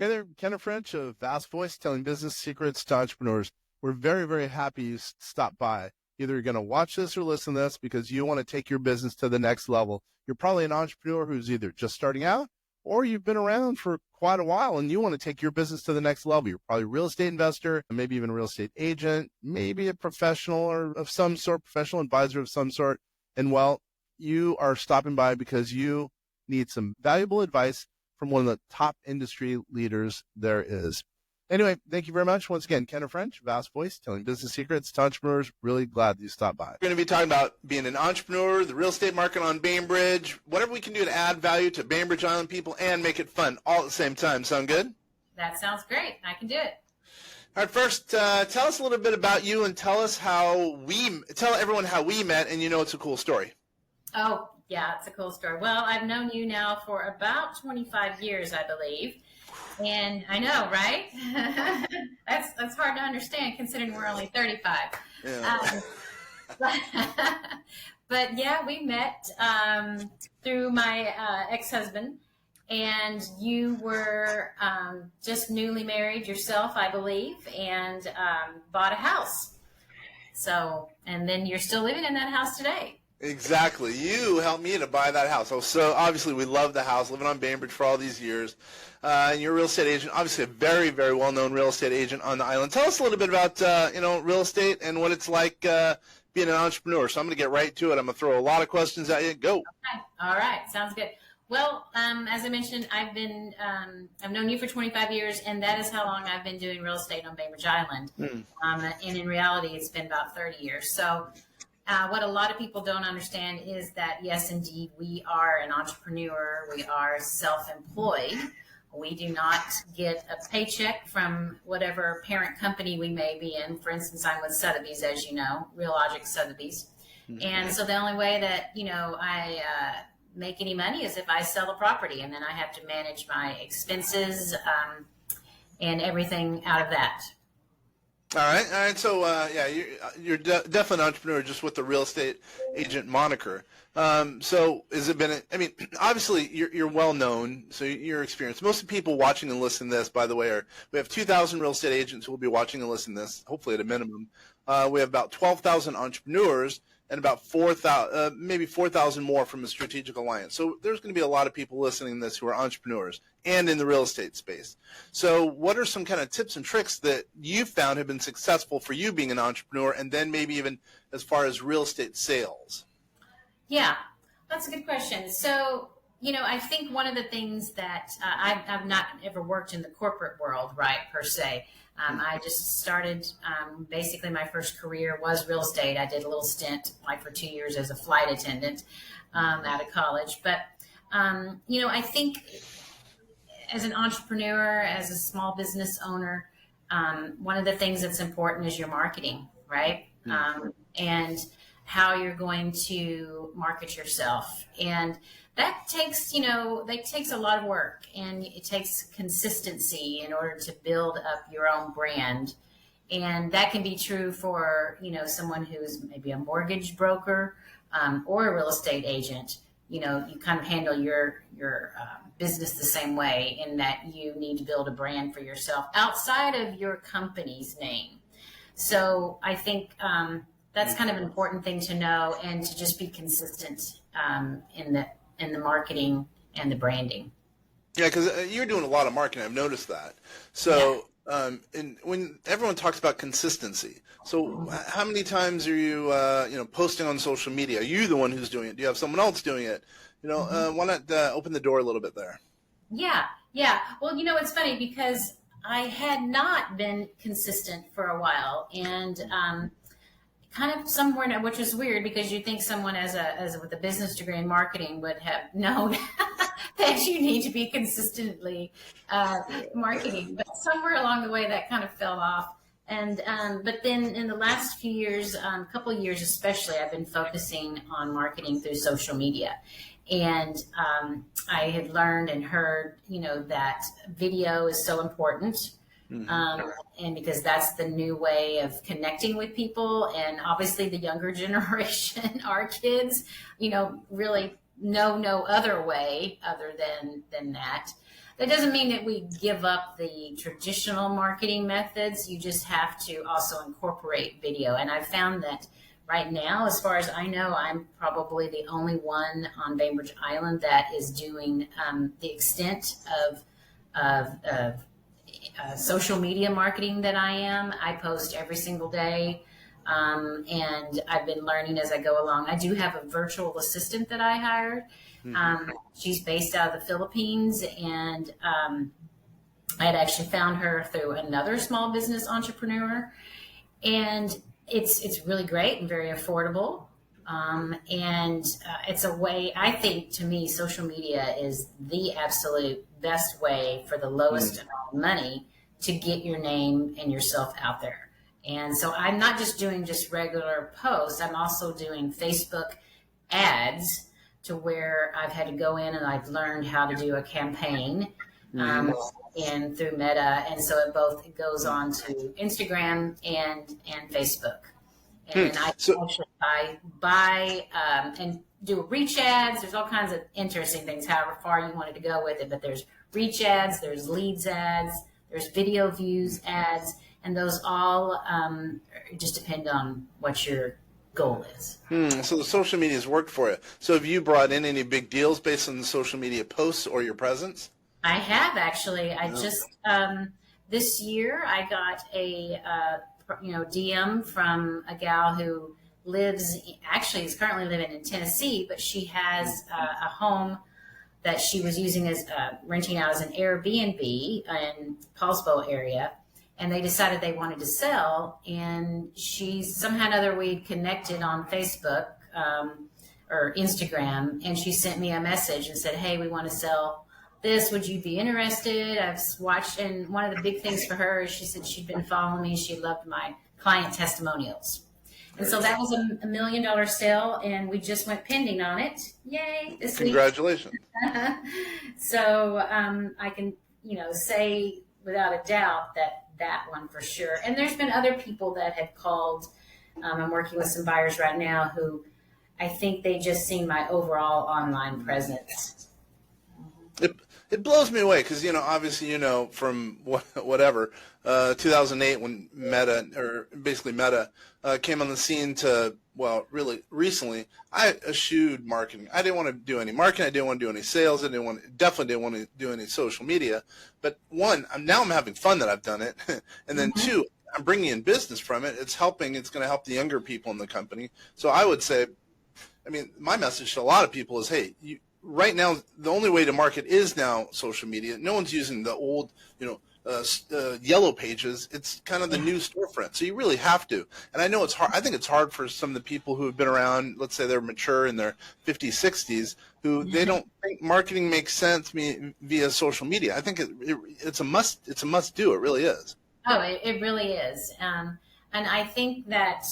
Hey there, Kenneth French of Vast Voice, telling business secrets to entrepreneurs. We're very, very happy you stopped by. Either you're going to watch this or listen to this because you want to take your business to the next level. You're probably an entrepreneur who's either just starting out or you've been around for quite a while and you want to take your business to the next level. You're probably a real estate investor, maybe even a real estate agent, maybe a professional or of some sort, professional advisor of some sort. And well, you are stopping by because you need some valuable advice from one of the top industry leaders there is. Anyway, thank you very much. Once again, Kenneth French, Vast Voice, telling business secrets to entrepreneurs. Really glad that you stopped by. We're going to be talking about being an entrepreneur, the real estate market on Bainbridge, whatever we can do to add value to Bainbridge Island people and make it fun all at the same time. Sound good? That sounds great. I can do it. All right, first, tell us a little bit about you and tell everyone how we met, and it's a cool story. Oh, yeah, it's a cool story. Well, I've known you now for about 25 years, I believe. And I know, right? That's hard to understand considering we're only 35. Yeah. But yeah, we met through my ex-husband, and you were just newly married yourself, I believe, and bought a house. So, and then you're still living in that house today. Exactly. You helped me to buy that house. So obviously we love the house, living on Bainbridge for all these years. And you're a real estate agent, obviously a very, very well-known real estate agent on the island. Tell us a little bit about, real estate and what it's like being an entrepreneur. So I'm going to get right to it. I'm going to throw a lot of questions at you. Go. Okay. All right. Sounds good. Well, as I mentioned, I've known you for 25 years, and that is how long I've been doing real estate on Bainbridge Island. And in reality, it's been about 30 years. So what a lot of people don't understand is that, yes, indeed, we are an entrepreneur. We are self-employed. We do not get a paycheck from whatever parent company we may be in. For instance, I'm with Sotheby's, as you know, Realogic Sotheby's. And so the only way that, I make any money is if I sell the property, and then I have to manage my expenses and everything out of that. All right. So, you're definitely an entrepreneur just with the real estate agent moniker. So has it been, obviously you're well known, so you're experienced. Most of the people watching and listening to this, by the way, we have 2,000 real estate agents who will be watching and listening to this, hopefully at a minimum. We have about 12,000 entrepreneurs and about 4,000, maybe 4,000 more from a strategic alliance. So there's going to be a lot of people listening to this who are entrepreneurs and in the real estate space. So what are some kind of tips and tricks that you found have been successful for you being an entrepreneur, and then maybe even as far as real estate sales? Yeah, that's a good question. So, I think one of the things that I've not ever worked in the corporate world, right, per se. I just started, basically my first career was real estate. I did a little stint, like for 2 years as a flight attendant out of college. But, I think as an entrepreneur, as a small business owner, one of the things that's important is your marketing, right? And how you're going to market yourself. And that takes a lot of work, and it takes consistency in order to build up your own brand. And that can be true for, someone who's maybe a mortgage broker or a real estate agent. You kind of handle your business the same way, in that you need to build a brand for yourself outside of your company's name. So I think that's kind of an important thing to know, and to just be consistent in the marketing and the branding. Yeah, because you're doing a lot of marketing. I've noticed that. So, and when everyone talks about consistency, so how many times are you, posting on social media? Are you the one who's doing it? Do you have someone else doing it? Why not open the door a little bit there? Yeah. Well, it's funny because I had not been consistent for a while, and kind of somewhere, which is weird because you'd think someone with a business degree in marketing would have known that you need to be consistently marketing, but somewhere along the way that kind of fell off. And but then in the last few years, couple of years especially, I've been focusing on marketing through social media. And I had learned and heard, that video is so important. And because that's the new way of connecting with people. And obviously the younger generation, our kids, really know no other way other than that. that doesn't mean that we give up the traditional marketing methods. You just have to also incorporate video. And I've found that right now, as far as I know, I'm probably the only one on Bainbridge Island that is doing the extent of social media marketing that I am. I post every single day, and I've been learning as I go along. I do have a virtual assistant that I hired. She's based out of the Philippines, and I had actually found her through another small business entrepreneur, and it's really great and very affordable. And it's a way, I think, to me, social media is the absolute best way for the lowest amount of money to get your name and yourself out there. And so I'm not just doing just regular posts. I'm also doing Facebook ads, to where I've had to go in and I've learned how to do a campaign and through Meta. And so it goes on to Instagram and Facebook. And I actually buy and do reach ads. There's all kinds of interesting things, however far you wanted to go with it. But there's reach ads, there's leads ads, there's video views ads, and those all just depend on what your goal is. So the social media has worked for you. So have you brought in any big deals based on the social media posts or your presence? I have, actually. I just this year I got a DM from a gal who is currently living in Tennessee, but she has a home that she was using as renting out as an Airbnb in Paulsbo area. And they decided they wanted to sell, and somehow or other we'd connected on Facebook or Instagram, and she sent me a message and said, "Hey, we want to sell this. Would you be interested?" I've watched, and one of the big things for her is she said she'd been following me. She loved my client testimonials. And so that was a $1 million sale, and we just went pending on it. Yay! This week. Congratulations. So I can, say without a doubt that one for sure. And there's been other people that have called. I'm working with some buyers right now who I think they just seen my overall online presence. It blows me away because, obviously, from whatever, 2008 when Meta came on the scene to, really recently, I eschewed marketing. I didn't want to do any marketing. I didn't want to do any sales. Definitely didn't want to do any social media. But one, now I'm having fun that I've done it. And then two, I'm bringing in business from it. It's going to help the younger people in the company. So I would say, my message to a lot of people is, hey, right now, the only way to market is now social media. No one's using the old, yellow pages. It's kind of the new storefront. So you really have to. And I know it's hard. I think it's hard for some of the people who have been around, let's say they're mature in their 50s, 60s, who they don't think marketing makes sense via social media. I think it's a must. It's a must do. It really is. Oh, it really is. And I think that,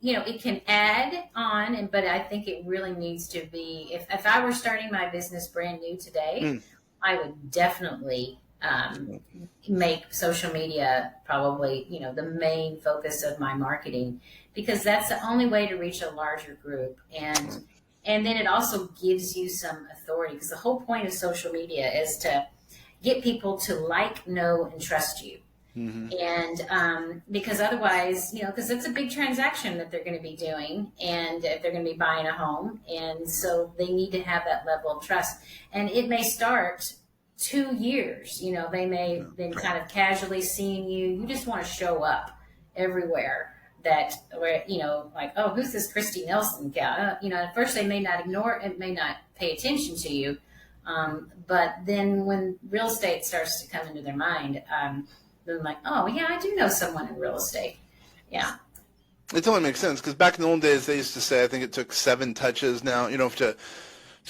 it can add on, but I think it really needs to be, if I were starting my business brand new today, I would definitely make social media probably, the main focus of my marketing, because that's the only way to reach a larger group. And then it also gives you some authority, because the whole point of social media is to get people to like, know, and trust you. And because otherwise, because it's a big transaction that they're going to be doing, and if they're going to be buying a home, and so they need to have that level of trust. And it may start 2 years. They may have been kind of casually seeing you. You just want to show up everywhere. Like, oh, who's this Christy Nelson gal? At first they may not ignore it, may not pay attention to you, but then when real estate starts to come into their mind. Then like, oh, yeah, I do know someone in real estate. Yeah. It totally makes sense, because back in the old days, they used to say, I think it took 7 touches now, to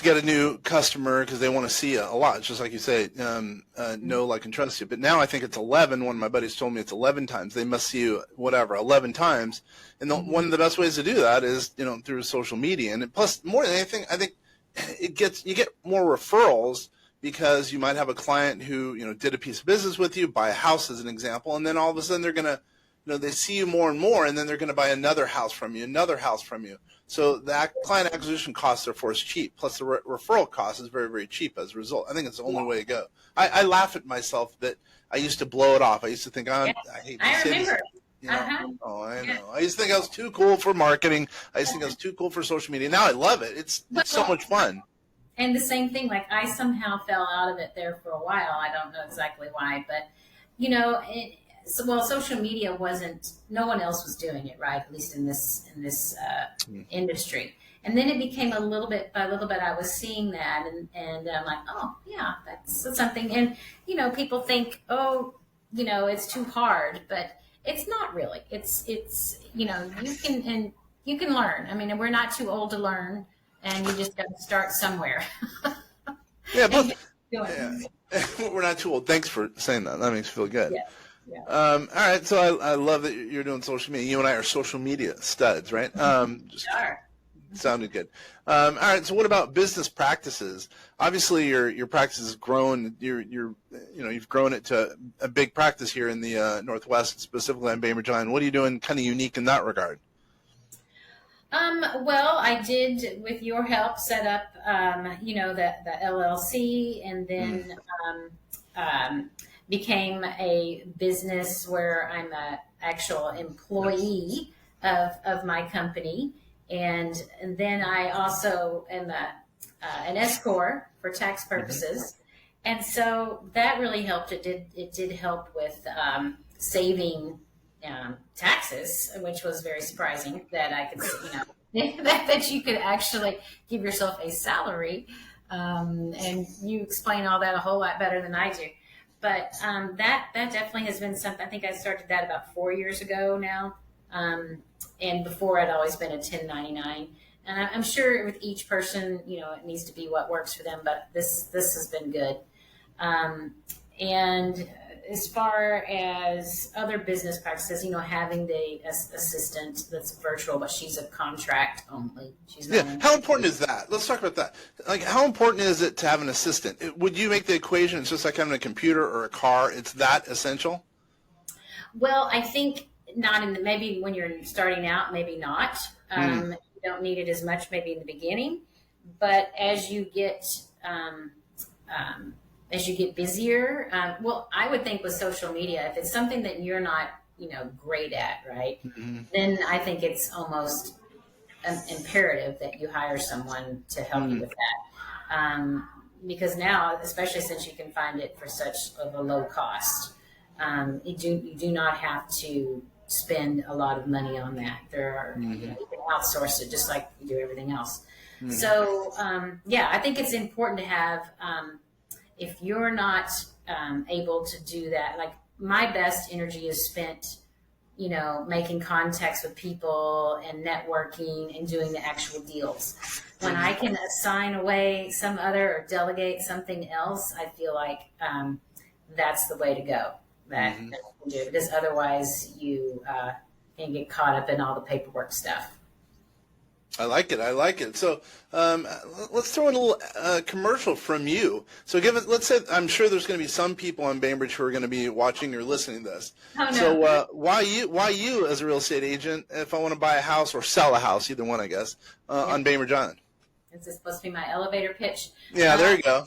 get a new customer, because they want to see a lot. It's just like you say, know, like, and trust you. But now I think it's 11. One of my buddies told me it's 11 times. They must see you, 11 times. And one of the best ways to do that is, through social media. And plus, more than anything, I think you get more referrals, because you might have a client who, did a piece of business with you, buy a house as an example, and then all of a sudden they're going to, they see you more and more, and then they're going to buy another house from you. So the client acquisition cost, therefore, is cheap. Plus, the referral cost is very, very cheap as a result. I think it's the only way to go. I laugh at myself that I used to blow it off. I used to think, I hate to say this. Oh, I know. I used to think I was too cool for marketing. I used to think I was too cool for social media. Now I love it. It's so much fun. And the same thing, like I somehow fell out of it there for a while. I don't know exactly why, but social media wasn't. No one else was doing it, right? At least in this industry. And then it became a little bit by little bit. I was seeing that, and I'm like, oh yeah, that's something. And people think, oh, it's too hard, but it's not really. It's you can learn. I mean, we're not too old to learn. And you just got to start somewhere. Yeah, but we're not too old. Thanks for saying that. That makes me feel good. Yeah. All right. So I love that you're doing social media. You and I are social media studs, right? Sounded good. All right. So what about business practices? Obviously, your practice has grown. You've grown it to a big practice here in the Northwest, specifically on Bainbridge Island. What are you doing kind of unique in that regard? Well, I did, with your help, set up, the LLC, and then became a business where I'm an actual employee of my company, and then I also am an S corp for tax purposes, and so that really helped. It did help with saving. Taxes, which was very surprising that I could, that you could actually give yourself a salary, and you explain all that a whole lot better than I do. But that definitely has been something. I think I started that about 4 years ago now, and before I'd always been a 1099. And I'm sure with each person, it needs to be what works for them. But this has been good, and as far as other business practices, having the assistant that's virtual, but she's a contract only. How important is that? Let's talk about that. Like, how important is it to have an assistant? Would you make the equation? It's just like having a computer or a car. It's that essential? Well, I think not maybe when you're starting out, maybe not. You don't need it as much maybe in the beginning, but as you get busier, I would think with social media, if it's something that you're not, great at, right, then I think it's almost imperative that you hire someone to help you with that. Because now, especially since you can find it for such of a low cost, you do not have to spend a lot of money on that. There are, you can outsource it just like you do everything else. So, I think it's important to have, if you're not able to do that, like my best energy is spent, making contacts with people and networking and doing the actual deals. When I can assign away some other or delegate something else, I feel like that's the way to go. Because otherwise you can get caught up in all the paperwork stuff. I like it. So let's throw in a little commercial from you. So let's say, I'm sure there's going to be some people on Bainbridge who are going to be watching or listening to this. Oh, no. So why you as a real estate agent, if I want to buy a house or sell a house, either one, I guess, on Bainbridge Island? Is this supposed to be my elevator pitch? Yeah, there you go.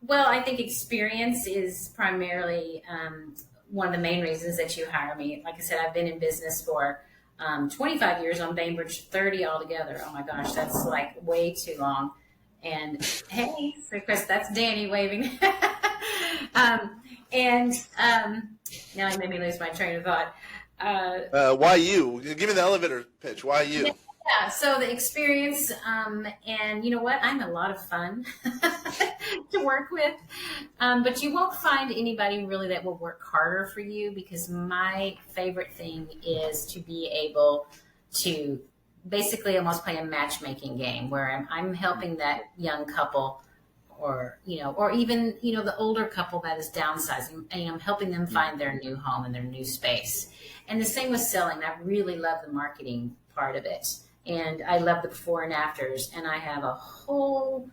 Well, I think experience is primarily one of the main reasons that you hire me. Like I said, I've been in business for 25 years on Bainbridge, 30 altogether. Oh my gosh, that's like way too long. And hey, so Chris, that's Danny waving. Now he made me lose my train of thought. Why you? Give me the elevator pitch. Why you? Yeah, so the experience, and you know what? I'm a lot of fun to work with, but you won't find anybody really that will work harder for you, because my favorite thing is to be able to basically almost play a matchmaking game where I'm helping that young couple, or even the older couple that is downsizing, and I'm helping them find their new home and their new space. And the same with selling. I really love the marketing part of it. And I love the before and afters, and I have a whole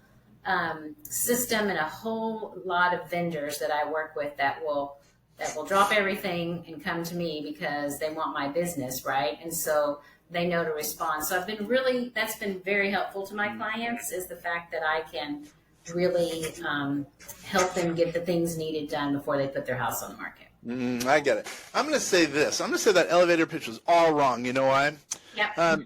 system and a whole lot of vendors that I work with that will that will drop everything and come to me because they want my business, right? And so they know to respond. So that's been very helpful to my clients, is the fact that I can really help them get the things needed done before they put their house on the market. I get it. I'm going to say this. I'm going to say that elevator pitch was all wrong. You know why? Yeah.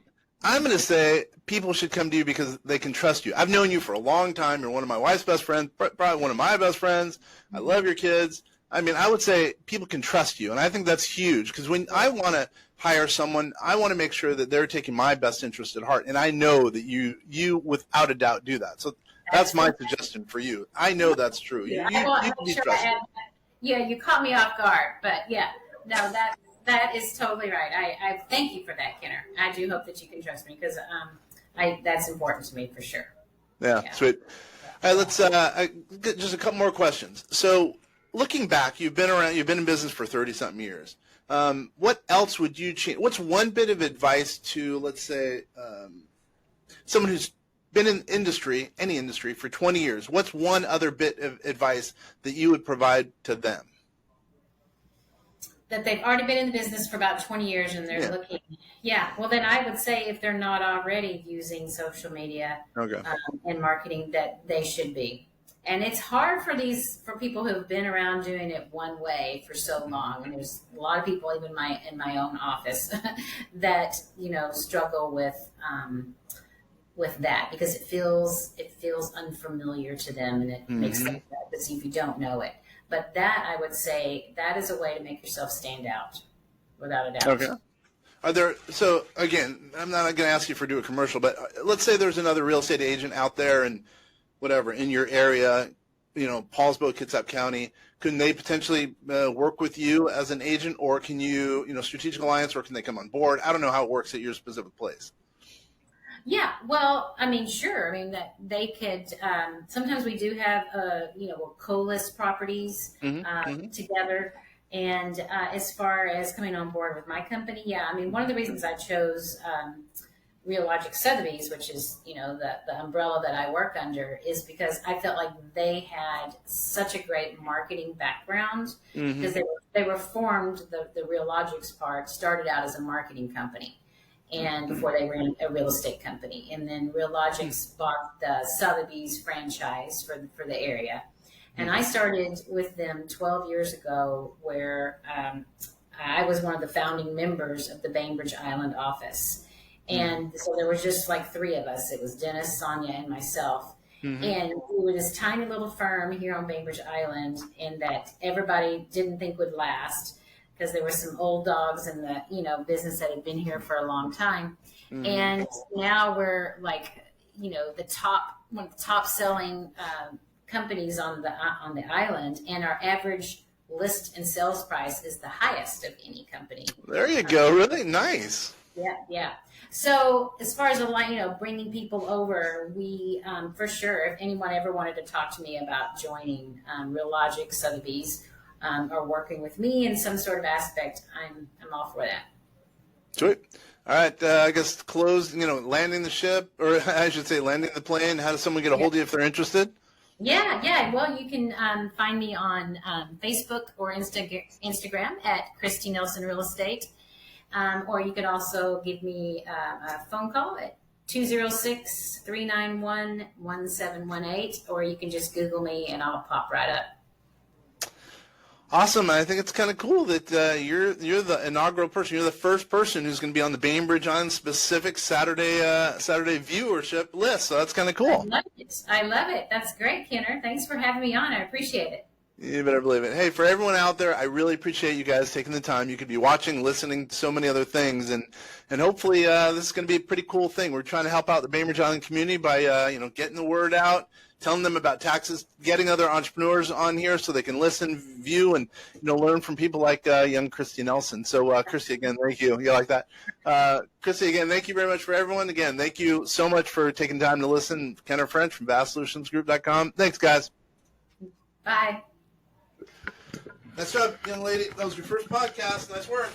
I'm going to say people should come to you because they can trust you. I've known you for a long time. You're one of my wife's best friends, probably one of my best friends. I love your kids. I mean, I would say people can trust you, and I think that's huge, because when I want to hire someone, I want to make sure that they're taking my best interest at heart, and I know that you without a doubt do that. So that's my suggestion for you. I know that's true. Yeah, You can be trusted. Yeah, you caught me off guard, but yeah, no, that is totally right. I thank you for that, Kenner. I do hope that you can trust me, because that's important to me for sure. Yeah. Sweet. All right, let's just a couple more questions. So, looking back, you've been in business for 30-something years. What else would you change? What's one bit of advice to, let's say, someone who's been in any industry for 20 years? What's one other bit of advice that you would provide to them? That they've already been in the business for about 20 years and they're looking. Yeah. Well, then I would say if they're not already using social media and marketing, that they should be. And it's hard for people who have been around doing it one way for so long. And there's a lot of people, even in my own office, that struggle with that, because it feels unfamiliar to them, and it makes them nervous if you don't know it. But that, I would say, that is a way to make yourself stand out, without a doubt. Okay. So again, I'm not going to ask you for do a commercial, but let's say there's another real estate agent out there and whatever in your area, Paulsbo, Kitsap County. Couldn't they potentially work with you as an agent, or can you, Strategic Alliance, or can they come on board? I don't know how it works at your specific place. Yeah, well, I mean, sure. I mean, that they could. Sometimes we do have, we'll co-list properties together. And as far as coming on board with my company, I mean, one of the reasons I chose Realogics Sotheby's, which is the umbrella that I work under, is because I felt like they had such a great marketing background, because they were formed. The Realogics part started out as a marketing company, and before they ran a real estate company, and then Realogics bought the Sotheby's franchise for the area, and I started with them 12 years ago, where I was one of the founding members of the Bainbridge Island office. And so there was just like three of us. It was Dennis, Sonia, and myself. And we were this tiny little firm here on Bainbridge Island, and that everybody didn't think would last, because there were some old dogs in the business that had been here for a long time. And now we're like one of the top selling companies on the island, and our average list and sales price is the highest of any company. There you go. Really nice. Yeah. So as far as bringing people over, we for sure, if anyone ever wanted to talk to me about joining Realogics Sotheby's, or working with me in some sort of aspect, I'm all for that. Sweet. All right. I guess landing the ship, or I should say landing the plane. How does someone get a hold of you if they're interested? Yeah. Well, you can find me on Facebook or Instagram at Christy Nelson Real Estate. Or you could also give me a phone call at 206-391-1718, or you can just Google me and I'll pop right up. Awesome. I think it's kind of cool that you're the inaugural person. You're the first person who's going to be on the Bainbridge Island specific Saturday viewership list. So that's kind of cool. I love it. That's great, Kenner. Thanks for having me on. I appreciate it. You better believe it. Hey, for everyone out there, I really appreciate you guys taking the time. You could be watching, listening to so many other things, and hopefully this is going to be a pretty cool thing. We're trying to help out the Bainbridge Island community by getting the word out, telling them about taxes, getting other entrepreneurs on here so they can listen, view, and learn from people like young Christy Nelson. So Christy, again, thank you. You like that? Christy, again, thank you very much for everyone. Again, thank you so much for taking time to listen. Kenner French from VastSolutionsGroup.com. Thanks, guys. Bye. Nice job, young lady. That was your first podcast. Nice work.